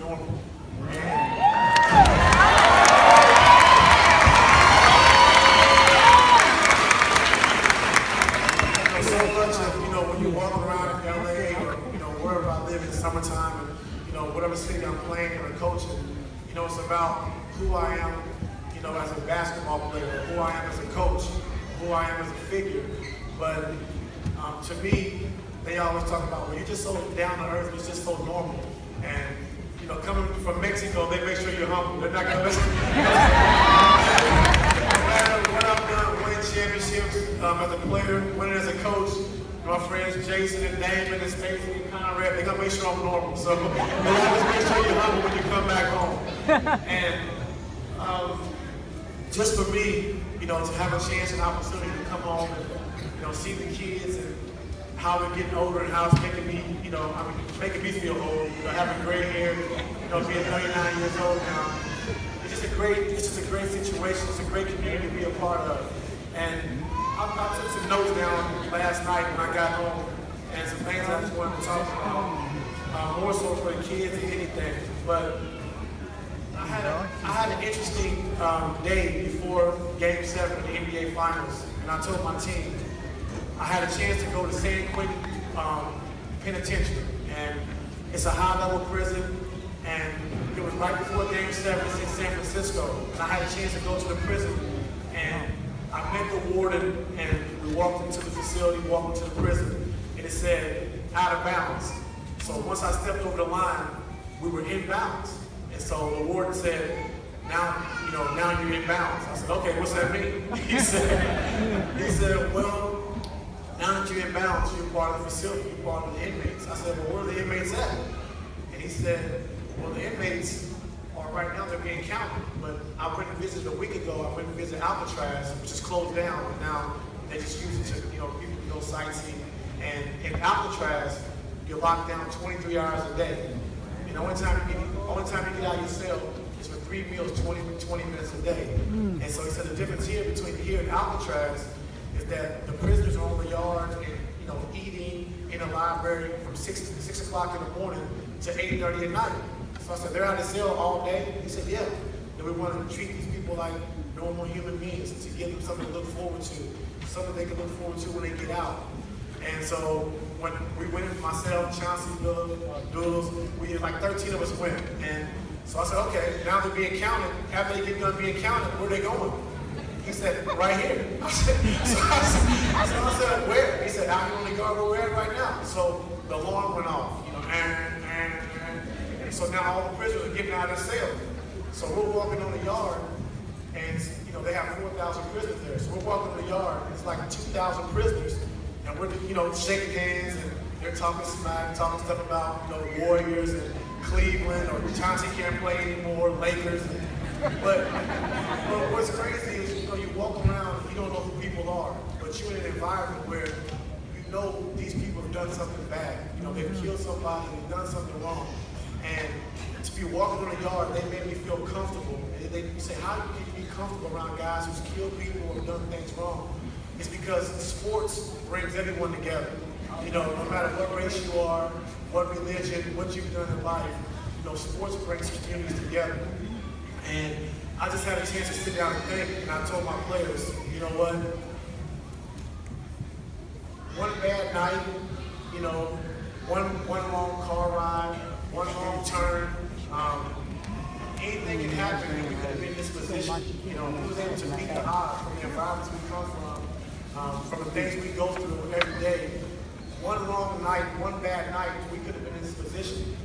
normal. So much of, when you're walking around in LA or, wherever I live in the summertime and, whatever city I'm playing or coaching, it's about who I am, as a basketball player, who I am as a coach, who I am as a figure. But to me, they always talk about, well, you're just so down to earth, you're just so normal. And, coming from Mexico, they make sure you're humble. They're not going to listen. No matter what I've done, winning championships as a player, winning as a coach, my friends Jason and Damon and Stacey and Conrad, they're going to make sure I'm normal. So they always make sure you're humble when you come back home. And just for me, to have a chance and opportunity to come home and, see the kids and how they're getting older and how it's making me, making me feel old, having gray hair, being 39 years old now. It's just a great situation. It's a great community to be a part of. And I took some notes down last night when I got home, and some things I just wanted to talk about, more so for the kids than anything. But I had an interesting day before Game 7 of the NBA Finals, and I told my team I had a chance to go to San Quentin Penitentiary, and it's a high-level prison, and it was right before Game 7 in San Francisco, and I had a chance to go to the prison, and I met the warden, and we walked into the facility, walked into the prison, and it said, out of bounds. So once I stepped over the line, we were in bounds. And so the warden said, now you're in bounds. I said, okay, what's that mean? He said, well, now that you're in bounds, you're part of the facility, you're part of the inmates. I said, well, where are the inmates at? And he said, well, the inmates are right now, they're being counted. But I went and visited a week ago, I went and visited Alcatraz, which is closed down, and now they just use it to, people can go sightseeing. And in Alcatraz, you're locked down 23 hours a day. And the only time you get out of your cell is for 3 meals, 20 minutes a day. And so he said the difference between here and Alcatraz is that the prisoners are on the yard and eating in the library from 6 o'clock in the morning to 8:30 at night. So I said, they're out of the cell all day? He said, yeah. And we want to treat these people like normal human beings, to give them something to look forward to, something they can look forward to when they get out. And so when we went in, myself, Chauncey, Doodles, we had like 13 of us went. And so I said, okay, now they're being counted. After they get done being counted, where are they going? He said, right here. I said, where? He said, out here on the guard where we're at right now. So the alarm went off, and so now all the prisoners are getting out of their cell. So we're walking on the yard, and they have 4,000 prisoners there. So we're walking on the yard, and it's like 2,000 prisoners. And we're, shaking hands, and they're talking smack, talking stuff about, the Warriors and Cleveland, or Chauncey can't play anymore, Lakers. But what's crazy is, you walk around, you don't know who people are, but you're in an environment where these people have done something bad. They've killed somebody, they've done something wrong. And to be walking on the yard, they made me feel comfortable. And they say, how can you be comfortable around guys who's killed people or done things wrong? It's because sports brings everyone together. No matter what race you are, what religion, what you've done in life, sports brings communities together. And I just had a chance to sit down and think, and I told my players, you know what? One bad night, one long car ride, one wrong turn, anything can happen, and we could have been in this position. We was able to beat the odds from the environments we come from the things we go through every day. One wrong night, one bad night, we could have been in this position.